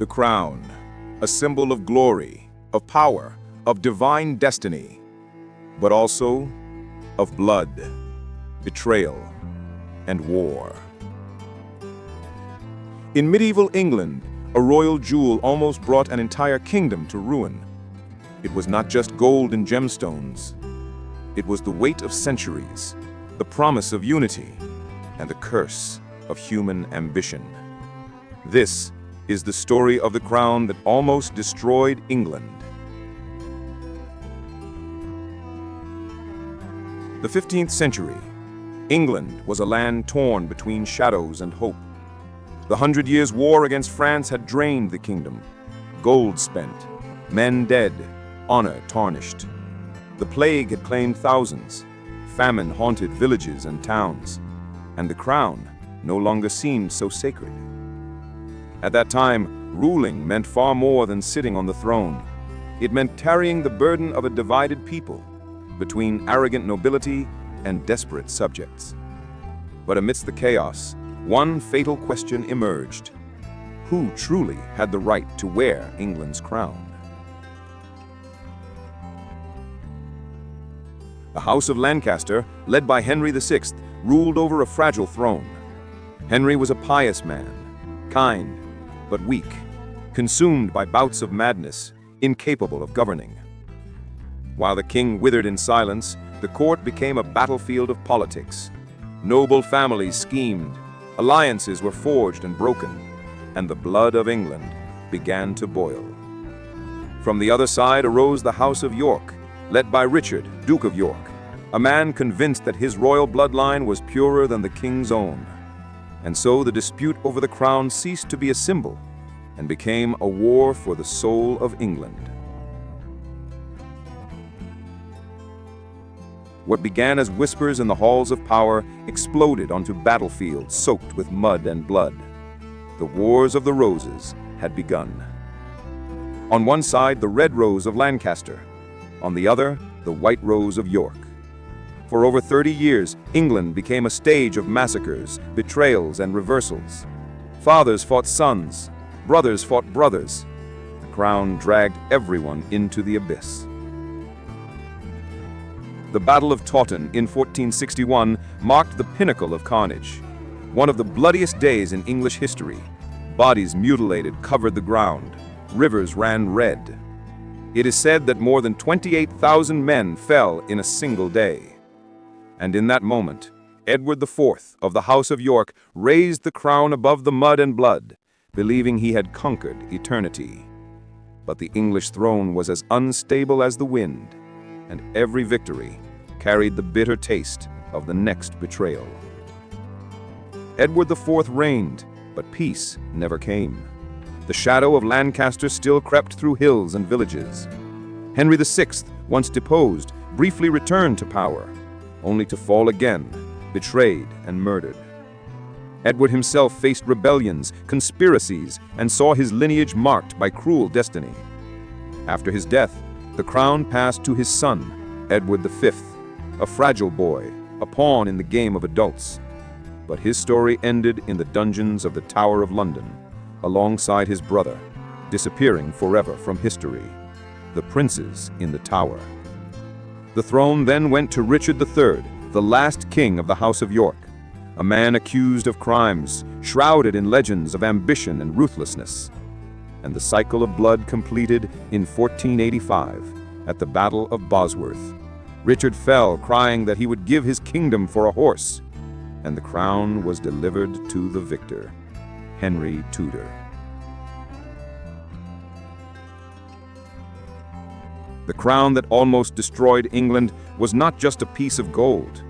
The crown, a symbol of glory, of power, of divine destiny, but also of blood, betrayal, and war. In medieval England, a royal jewel almost brought an entire kingdom to ruin. It was not just gold and gemstones. It was the weight of centuries, the promise of unity, and the curse of human ambition. This is the story of the crown that almost destroyed England. The 15th century, England was a land torn between shadows and hope. The 100 Years' War against France had drained the kingdom. Gold spent, men dead, honor tarnished. The plague had claimed thousands. Famine haunted villages and towns. And the crown no longer seemed so sacred. At that time, ruling meant far more than sitting on the throne. It meant carrying the burden of a divided people between arrogant nobility and desperate subjects. But amidst the chaos, one fatal question emerged. Who truly had the right to wear England's crown? The House of Lancaster, led by Henry VI, ruled over a fragile throne. Henry was a pious man, kind, but weak, consumed by bouts of madness, incapable of governing. While the king withered in silence, the court became a battlefield of politics. Noble families schemed, alliances were forged and broken, and the blood of England began to boil. From the other side arose the House of York, led by Richard, Duke of York, a man convinced that his royal bloodline was purer than the king's own. And so the dispute over the crown ceased to be a symbol and became a war for the soul of England. What began as whispers in the halls of power exploded onto battlefields soaked with mud and blood. The Wars of the Roses had begun. On one side, the Red Rose of Lancaster. On the other, the White Rose of York. For over 30 years, England became a stage of massacres, betrayals, and reversals. Fathers fought sons, brothers fought brothers. The crown dragged everyone into the abyss. The Battle of Taunton in 1461 marked the pinnacle of carnage. One of the bloodiest days in English history. Bodies mutilated covered the ground. Rivers ran red. It is said that more than 28,000 men fell in a single day. And in that moment, Edward IV of the House of York raised the crown above the mud and blood, believing he had conquered eternity. But the English throne was as unstable as the wind, and every victory carried the bitter taste of the next betrayal. Edward IV reigned, but peace never came. The shadow of Lancaster still crept through hills and villages. Henry VI, once deposed, briefly returned to power, only to fall again, betrayed and murdered. Edward himself faced rebellions, conspiracies, and saw his lineage marked by cruel destiny. After his death, the crown passed to his son, Edward V, a fragile boy, a pawn in the game of adults. But his story ended in the dungeons of the Tower of London, alongside his brother, disappearing forever from history. The princes in the Tower. The throne then went to Richard III, the last king of the House of York, a man accused of crimes, shrouded in legends of ambition and ruthlessness. And the cycle of blood completed in 1485 at the Battle of Bosworth. Richard fell, crying that he would give his kingdom for a horse, and the crown was delivered to the victor, Henry Tudor. The crown that almost destroyed England was not just a piece of gold.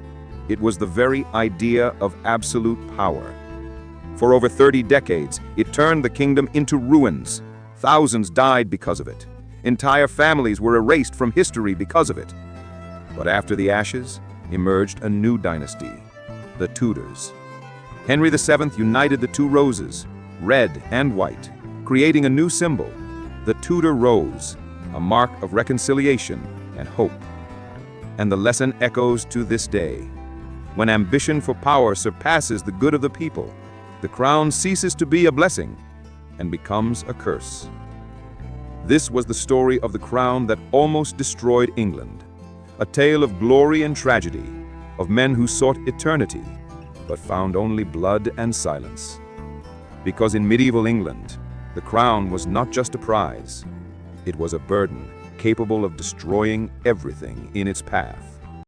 It was the very idea of absolute power. For over 30 decades, it turned the kingdom into ruins. Thousands died because of it. Entire families were erased from history because of it. But after the ashes, emerged a new dynasty, the Tudors. Henry VII united the two roses, red and white, creating a new symbol, the Tudor rose, a mark of reconciliation and hope. And the lesson echoes to this day. When ambition for power surpasses the good of the people, the crown ceases to be a blessing and becomes a curse. This was the story of the crown that almost destroyed England, a tale of glory and tragedy, of men who sought eternity, but found only blood and silence. Because in medieval England, the crown was not just a prize, it was a burden capable of destroying everything in its path.